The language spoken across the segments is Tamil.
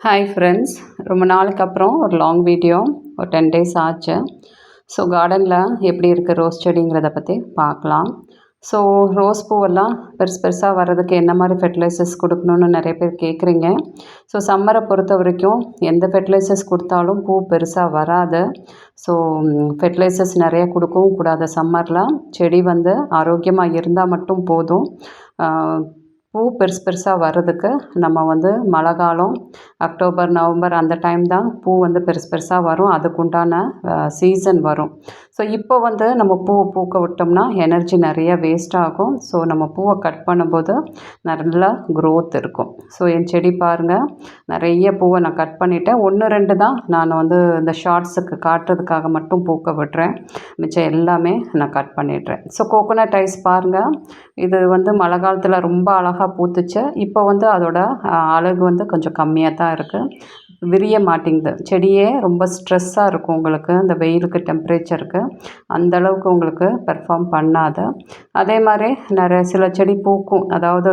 ஹாய் ஃப்ரெண்ட்ஸ், ரொம்ப நாளுக்கு அப்புறம் ஒரு லாங் வீடியோ. ஒரு 10 டேஸ் ஆச்சு. ஸோ கார்டனில் எப்படி இருக்குது ரோஸ் செடிங்கிறத பற்றி பார்க்கலாம். ஸோ ரோஸ் பூவெல்லாம் பெருசு பெருசாக வர்றதுக்கு என்ன மாதிரி ஃபெர்டிலைசர்ஸ் கொடுக்கணுன்னு நிறைய பேர் கேட்குறீங்க. ஸோ சம்மரை பொறுத்த வரைக்கும் எந்த ஃபெர்டிலைசர்ஸ் கொடுத்தாலும் பூ பெருசாக வராது. ஸோ ஃபெர்டிலைசர்ஸ் நிறைய கொடுக்கவும் கூடாது. சம்மரில் செடி வந்து ஆரோக்கியமாக இருந்தால் மட்டும் போதும். பூ பெருசு பெருசாக வர்றதுக்கு நம்ம வந்து மழை காலம் அக்டோபர் நவம்பர் அந்த டைம் தான் பூ வந்து பெருசு பெருசாக வரும். அதுக்குண்டான சீசன் வரும். ஸோ இப்போ வந்து நம்ம பூவை பூக்க விட்டோம்னா எனர்ஜி நிறைய வேஸ்ட் ஆகும். ஸோ நம்ம பூவை கட் பண்ணும்போது நல்லா க்ரோத் இருக்கும். ஸோ என் செடி பாருங்கள், நிறைய பூவை நான் கட் பண்ணிவிட்டேன். 1-2 தான் நான் வந்து இந்த ஷார்ட்ஸுக்கு காட்டுறதுக்காக மட்டும் பூக்க விட்டுறேன். மிச்சம் எல்லாமே நான் கட் பண்ணிடுறேன். ஸோ கோகோனட் ஐஸ் பாருங்கள், இது வந்து மழை காலத்தில் ரொம்ப அழகாக பூத்துச்சு. இப்போ வந்து அதோட அழகு வந்து கொஞ்சம் கம்மியாக தான் இருக்குது. விரிய மாட்டேங்குது. செடியே ரொம்ப ஸ்ட்ரெஸ்ஸாக இருக்கும் உங்களுக்கு, இந்த வெயிலுக்கு டெம்பரேச்சருக்கு அந்தளவுக்கு உங்களுக்கு பெர்ஃபார்ம் பண்ணாது. அதே மாதிரி நிறைய சில செடி பூக்கும், அதாவது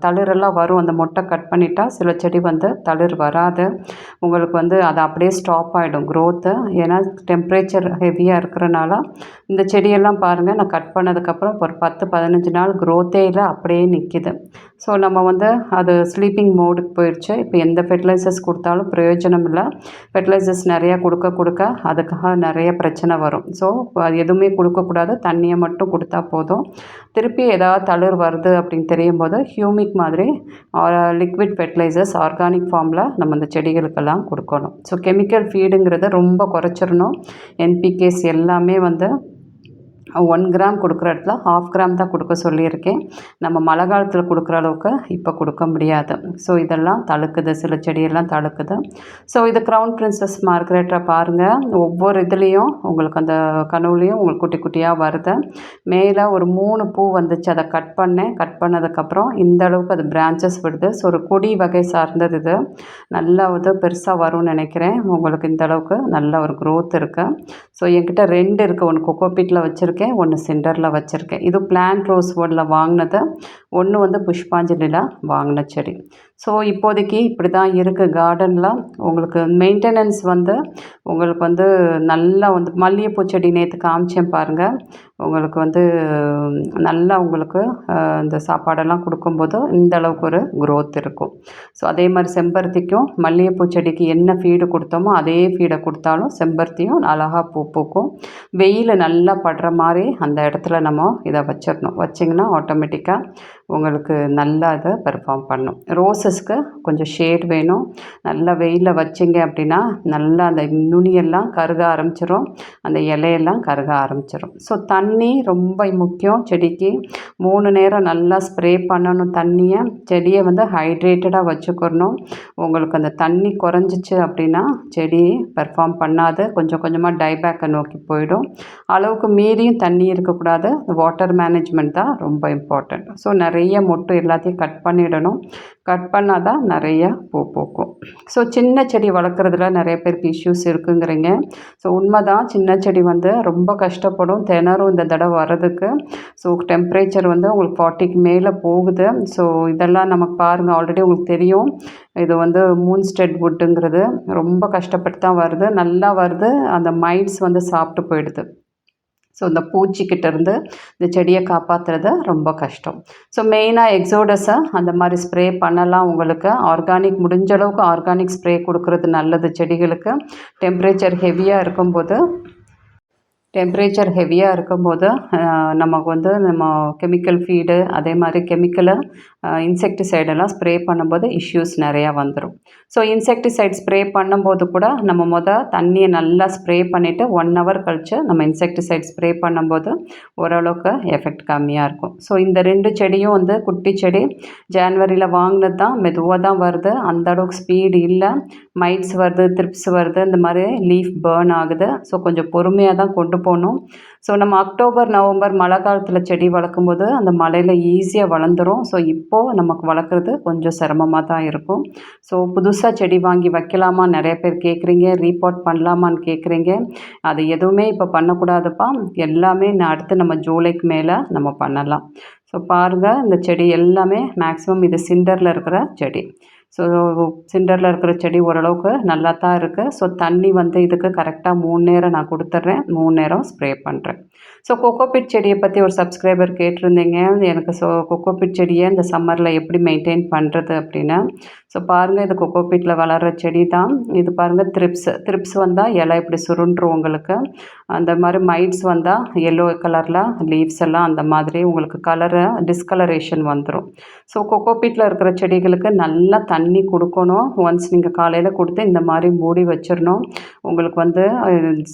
தளிரெல்லாம் வரும். அந்த மொட்டை கட் பண்ணிட்டா சில செடி வந்து தளிர் வராது. உங்களுக்கு வந்து அது அப்படியே ஸ்டாப் ஆகிடும் க்ரோத்து. ஏன்னா டெம்பரேச்சர் ஹெவியாக இருக்கிறனால இந்த செடியெல்லாம் பாருங்கள், நான் கட் பண்ணதுக்கப்புறம் ஒரு 10-15 நாள் க்ரோத்தே இல்லை, அப்படியே நிற்கிது. ஸோ நம்ம வந்து அது ஸ்லீப்பிங் மோடுக்கு போயிடுச்சு. இப்போ எந்த ஃபெர்டிலைசர்ஸ் கொடுத்தாலும் பிரயோஜனம் இல்லை. ஃபெர்டிலைசர்ஸ் நிறையா கொடுக்க அதுக்காக நிறைய பிரச்சனை வரும். ஸோ அது எதுவுமே கொடுக்கக்கூடாது. தண்ணியை மட்டும் கொடுத்தா போதும். திருப்பி ஏதாவது தளிர் வருது அப்படின்னு தெரியும் போது ஹியூமிக் மாதிரி லிக்விட் ஃபெர்டிலைசர்ஸ் ஆர்கானிக் ஃபார்மில் நம்ம இந்த செடிகளுக்கெல்லாம் கொடுக்கணும். ஸோ கெமிக்கல் ஃபீடுங்கிறத ரொம்ப குறைச்சிடணும். என்பிகேஸ் எல்லாமே வந்து 1 கிராம் கொடுக்குற இடத்துல 1/2 கிராம் தான் கொடுக்க சொல்லியிருக்கேன். நம்ம மழை காலத்தில் கொடுக்குற அளவுக்கு இப்போ கொடுக்க முடியாது. ஸோ இதெல்லாம் தழுக்குது, சில செடியெல்லாம் தழுக்குது. ஸோ இது க்ரௌன் பிரின்சஸ் மார்கரெட்டை பாருங்கள், ஒவ்வொரு இதுலேயும் உங்களுக்கு அந்த கனவுலேயும் உங்களுக்கு குட்டி குட்டியாக வருது. மேலே ஒரு 3 பூ வந்துச்சு, அதை கட் பண்ணேன். கட் பண்ணதுக்கப்புறம் இந்த அளவுக்கு அது பிரான்ச்சஸ் விடுது. ஸோ ஒரு கொடி வகை சார்ந்தது இது. நல்லா வந்து பெருசாக வரும்னு நினைக்கிறேன். உங்களுக்கு இந்த அளவுக்கு நல்ல ஒரு க்ரோத் இருக்குது. ஸோ என்கிட்ட 2 இருக்குது. ஒன்று கொக்கோபீட்டில் வச்சுருக்கேன், ஒன்று சிண்டரில் வச்சுருக்கேன். இது பிளான்ட் ரோஸ் வுட்டில் வாங்கினது, ஒன்று வந்து புஷ்பாஞ்சலியில் வாங்கின செடி. ஸோ இப்போதைக்கு இப்படி தான் இருக்குது கார்டனில். உங்களுக்கு மெயின்டெனன்ஸ் வந்து உங்களுக்கு வந்து நல்லா வந்து மல்லிகைப்பூ செடி நேற்று காமிச்சேன் பாருங்கள். உங்களுக்கு வந்து நல்லா உங்களுக்கு இந்த சாப்பாடெல்லாம் கொடுக்கும்போது இந்த அளவுக்கு ஒரு க்ரோத் இருக்கும். ஸோ அதே மாதிரி செம்பருத்திக்கும் மல்லிகைப்பூ செடிக்கு என்ன ஃபீடு கொடுத்தோமோ அதே ஃபீடை கொடுத்தாலும் செம்பருத்தியும் அழகாக பூ பூக்கும். வெயில் நல்லா படுற மாதிரி அந்த இடத்துல நம்ம இதை வச்சிடணும். வச்சிங்கன்னா ஆட்டோமேட்டிக்காக உங்களுக்கு நல்லா இதை பெர்ஃபார்ம் பண்ணும். ரோஸஸ்க்கு கொஞ்சம் ஷேட் வேணும். நல்லா வெயிலில் வச்சிங்க அப்படின்னா நல்லா அந்த நுனியெல்லாம் கருக ஆரம்பிச்சிடும், அந்த இலையெல்லாம் கருக ஆரம்பிச்சிடும். ஸோ தண்ணி ரொம்ப முக்கியம் செடிக்கு. 3 நேரம் நல்லா ஸ்ப்ரே பண்ணணும் தண்ணியை. செடியை வந்து ஹைட்ரேட்டடாக வச்சுக்கணும். உங்களுக்கு அந்த தண்ணி குறைஞ்சிச்சு அப்படின்னா செடி பெர்ஃபார்ம் பண்ணாது, கொஞ்சம் கொஞ்சமாக டைபேக்கை நோக்கி போயிடும். அளவுக்கு மீறியும் தண்ணி இருக்கக்கூடாது. வாட்டர் மேனேஜ்மெண்ட் தான் ரொம்ப இம்பார்ட்டண்ட். ஸோ நிறைய மொட்டு எல்லாத்தையும் கட் பண்ணிடணும். கட் பண்ணால் தான் நிறைய பூ பூக்கும். ஸோ சின்ன செடி வளர்க்குறதுல நிறைய பேருக்கு இஷ்யூஸ் இருக்குங்கிறீங்க. ஸோ உண்மை தான், சின்ன செடி வந்து ரொம்ப கஷ்டப்படும், திணறும் இந்த தடவை வர்றதுக்கு. ஸோ டெம்பரேச்சர் வந்து உங்களுக்கு 40க்கு மேலே போகுது. ஸோ இதெல்லாம் நமக்கு பாருங்கள், ஆல்ரெடி உங்களுக்கு தெரியும். இது வந்து மூன்ஸ்டெட் வுட்டுங்கிறது ரொம்ப கஷ்டப்பட்டு தான் வருது. நல்லா வருது, அந்த மைட்ஸ் வந்து சாப்பிட்டு போயிடுது. ஸோ இந்த பூச்சிக்கிட்டேருந்து இந்த செடியை காப்பாற்றுறது ரொம்ப கஷ்டம். ஸோ மெயினாக எக்ஸோடஸை அந்த மாதிரி ஸ்ப்ரே பண்ணலாம். உங்களுக்கு ஆர்கானிக் முடிஞ்ச அளவுக்கு ஆர்கானிக் ஸ்ப்ரே கொடுக்குறது நல்லது செடிகளுக்கு. டெம்பரேச்சர் ஹெவியாக இருக்கும்போது நமக்கு வந்து நம்ம கெமிக்கல் ஃபீடு அதே மாதிரி கெமிக்கலை இன்செக்டிசைடெல்லாம் ஸ்ப்ரே பண்ணும்போது இஷ்யூஸ் நிறையா வந்துடும். ஸோ இன்செக்டிசைட் ஸ்ப்ரே பண்ணும்போது கூட நம்ம தண்ணியை நல்லா ஸ்ப்ரே பண்ணிவிட்டு 1 ஹவர் கழித்து நம்ம இன்செக்டிசைட் ஸ்ப்ரே பண்ணும்போது ஓரளவுக்கு எஃபெக்ட் கம்மியாக இருக்கும். ஸோ இந்த 2 செடியும் வந்து குட்டி செடி, ஜான்வரியில் வாங்கினது தான், மெதுவாக தான் வருது. அந்த அளவுக்கு ஸ்பீடு இல்லை. மைட்ஸ் வருது, த்ரிப்ஸ் வருது, இந்த மாதிரி லீஃப் பேர்ன் ஆகுது. ஸோ கொஞ்சம் பொறுமையாக தான் கொண்டு போகணும். ஸோ நம்ம அக்டோபர் நவம்பர் மழை காலத்தில் செடி வளர்க்கும்போது அந்த மழையில் ஈஸியாக வளர்ந்துடும். ஸோ இப்போது நமக்கு வளர்க்குறது கொஞ்சம் சிரமமாக தான் இருக்கும். ஸோ புதுசாக செடி வாங்கி வைக்கலாமா நிறைய பேர் கேட்குறீங்க, ரீபாட் பண்ணலாமான்னு கேட்குறீங்க. அது எதுவுமே இப்போ பண்ணக்கூடாதுப்பா. எல்லாமே அடுத்து நம்ம ஜூலைக்கு மேலே நம்ம பண்ணலாம். ஸோ பாருங்கள், இந்த செடி எல்லாமே மேக்ஸிமம் இது சிண்டரில் இருக்கிற செடி. ஸோ சிண்டரில் இருக்கிற செடி ஓரளவுக்கு நல்லா தான் இருக்குது. ஸோ தண்ணி வந்து இதுக்கு கரெக்டாக 3 நேரம் நான் கொடுத்துட்றேன். 3 நேரம் ஸ்ப்ரே பண்ணுறேன். ஸோ கொக்கோபிட் செடியை பற்றி ஒரு சப்ஸ்கிரைபர் கேட்டிருந்தீங்க. எனக்கு கொக்கோபிட் செடியை இந்த சம்மரில் எப்படி மெயின்டைன் பண்ணுறது அப்படின்னு. ஸோ பாருங்கள், இது கொக்கோபிட்டில் வளர்கிற செடி தான். இது பாருங்கள், த்ரிப்ஸ் வந்தால் இலை இப்படி சுருண்டுரும் உங்களுக்கு. அந்த மாதிரி மைட்ஸ் வந்தால் எல்லோ கலரில் லீவ்ஸ் எல்லாம் அந்த மாதிரி உங்களுக்கு கலரு டிஸ்கலரேஷன் வந்துடும். ஸோ கொக்கோபிட்டில் இருக்கிற செடிகளுக்கு நல்லா தண்ணி கொடுக்கணும். ஒன்ஸ் நீங்கள் காலையில் கொடுத்து இந்த மாதிரி மூடி வச்சிடணும். உங்களுக்கு வந்து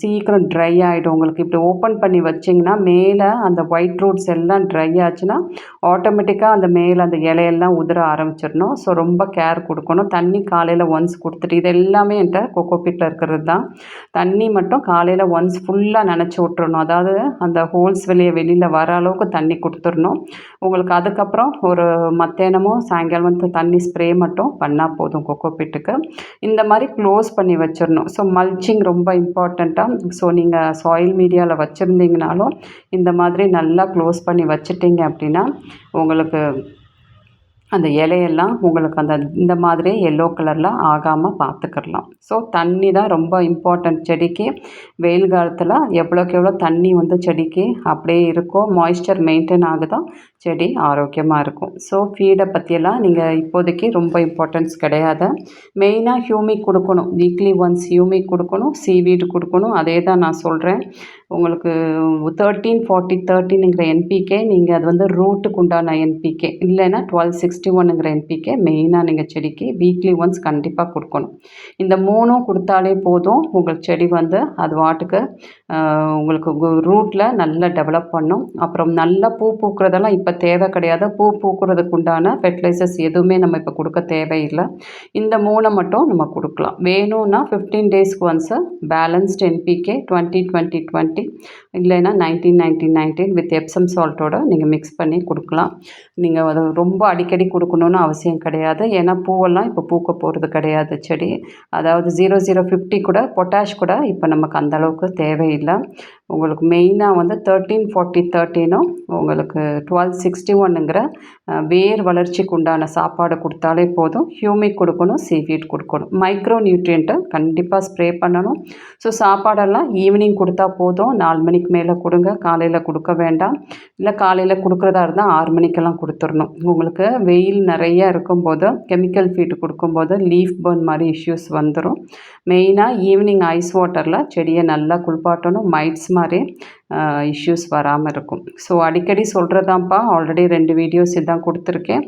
சீக்கிரம் ட்ரை ஆகிடும். உங்களுக்கு இப்படி ஓப்பன் பண்ணி வச்சிங்கன்னா மேலே அந்த ஒயிட் ரூட்ஸ் எல்லாம் ட்ரை ஆச்சுன்னா ஆட்டோமேட்டிக்காக அந்த மேலே அந்த இலையெல்லாம் உதிர ஆரம்பிச்சிடணும். ஸோ ரொம்ப கேர் கொடுக்கணும். தண்ணி காலையில் ஒன்ஸ் கொடுத்துட்டு, இது எல்லாமே என்கிட்ட கொக்கோபிட்டில் இருக்கிறது தான். தண்ணி மட்டும் காலையில் ஒன்ஸ் ஃபுல்லாக நனைச்சி விட்டுறணும். அதாவது அந்த ஹோல்ஸ் வெளியில் வர அளவுக்கு தண்ணி கொடுத்துடணும். உங்களுக்கு அதுக்கப்புறம் ஒரு மத்தியானமும் சாயங்காலம் வந்து தண்ணி ஸ்ப்ரே மட்டும் பண்ணால் போதும் கொக்கோபிட்டுக்கு. இந்த மாதிரி க்ளோஸ் பண்ணி வச்சிடணும். ஸோ மல்ச்சிங் ரொம்ப இம்பார்ட்டண்ட்டாக. ஸோ நீங்கள் சாயில் மீடியாவில் வச்சுருந்தீங்கனாலும் இந்த மாதிரி நல்லா க்ளோஸ் பண்ணி வச்சிட்டிங்க அப்படின்னா உங்களுக்கு அந்த இலையெல்லாம் உங்களுக்கு இந்த மாதிரி எல்லோ கலரில் ஆகாமல் பார்த்துக்கிடலாம். ஸோ தண்ணி தான் ரொம்ப இம்பார்ட்டண்ட் செடிக்கு. வெயில் காலத்தில் எவ்வளோக்கு எவ்வளோ தண்ணி வந்து செடிக்கு அப்படியே இருக்கோ, மாய்ஸ்சர் மெயின்டைன் ஆகுதோ, செடி ஆரோக்கியமாக இருக்கும். ஸோ ஃபீடை பற்றியெல்லாம் நீங்கள் இப்போதைக்கு ரொம்ப இம்பார்ட்டன்ஸ் கிடையாது. மெயினாக ஹியூமிக் கொடுக்கணும். வீக்லி ஒன்ஸ் ஹியூமிக் கொடுக்கணும், சீவீடு கொடுக்கணும். அதே தான் நான் சொல்கிறேன். உங்களுக்கு 13-40-13ங்கிற என்பிகே நீங்கள் அது வந்து ரூட்டுக்கு உண்டான என்பிகே, இல்லைன்னா 12-61ங்கிற என்பிகே மெயினாக நீங்கள் செடிக்கு வீக்லி ஒன்ஸ் கண்டிப்பாக கொடுக்கணும். இந்த 3ம் கொடுத்தாலே போதும். உங்கள் செடி வந்து அது வாட்டுக்கு உங்களுக்கு ரூட்டில் நல்லா டெவலப் பண்ணும். அப்புறம் நல்லா பூ பூக்கிறதெல்லாம் இப்போ தேவை கிடையாது. பூ பூக்கிறதுக்கு உண்டான ஃபெர்டிலைசர்ஸ் எதுவுமே நம்ம இப்போ கொடுக்க தேவையில்லை. இந்த 3 மட்டும் நம்ம கொடுக்கலாம். வேணும்னா 15 டேஸ்க்கு ஒன்ஸு பேலன்ஸ்டு என்பிகே 20-20-20 இல்லைன்னா 19-19-19 வித் எப்சம் சால்ட்டோட நீங்கள் மிக்ஸ் பண்ணி கொடுக்கலாம். நீங்கள் அதை ரொம்ப அடிக்கடி கொடுக்கணுன்னு அவசியம் கிடையாது. ஏன்னா பூவெல்லாம் இப்போ பூக்க போகிறது கிடையாது செடி. அதாவது 0050 கூட பொட்டாஷ் கூட இப்போ நமக்கு அந்தளவுக்கு தேவையில்லை. உங்களுக்கு மெயினாக வந்து 13-40-13ம் உங்களுக்கு 12-61ங்கிற வேர் வளர்ச்சிக்கு உண்டான சாப்பாடு கொடுத்தாலே போதும். ஹியூமிக் கொடுக்கணும், சீவீட் கொடுக்கணும். மைக்ரோ நியூட்ரியண்ட்டை கண்டிப்பாக ஸ்ப்ரே பண்ணணும். ஸோ சாப்பாடெல்லாம் ஈவினிங் கொடுத்தா போதும். 4 மணிக்கு மேலே கொடுங்க, காலையில் கொடுக்க வேண்டாம். இல்லை காலையில் கொடுக்குறதா இருந்தால் 6 மணிக்கெல்லாம் கொடுத்துடணும். உங்களுக்கு வெயில் நிறையா இருக்கும்போது கெமிக்கல் ஃபீட் கொடுக்கும்போது லீஃப் பர்ன் மாதிரி இஷ்யூஸ் வந்துடும். மெயினாக ஈவினிங் ஐஸ் வாட்டரில் செடியை நல்லா குளிப்பாட்டணும். மைட்ஸ் மாதிரி இஷ்யூஸ் வராமல் இருக்கும். ஸோ அடிக்கடி சொல்கிறதாம்ப்பா, ஆல்ரெடி 2 வீடியோஸ் இதான் கொடுத்துருக்கேன்.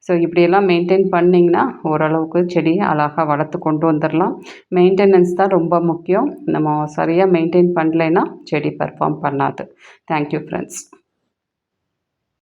ஸோ இப்படியெல்லாம் மெயின்டைன் பண்ணிங்கன்னா ஓரளவுக்கு செடி அழகாக வளர்த்து கொண்டு வந்துடலாம். மெயின்டெனன்ஸ் தான் ரொம்ப முக்கியம். நம்ம சரியாக மெயின்டைன் பண்ணலைன்னா செடி பெர்ஃபார்ம் பண்ணாது. Thank you friends.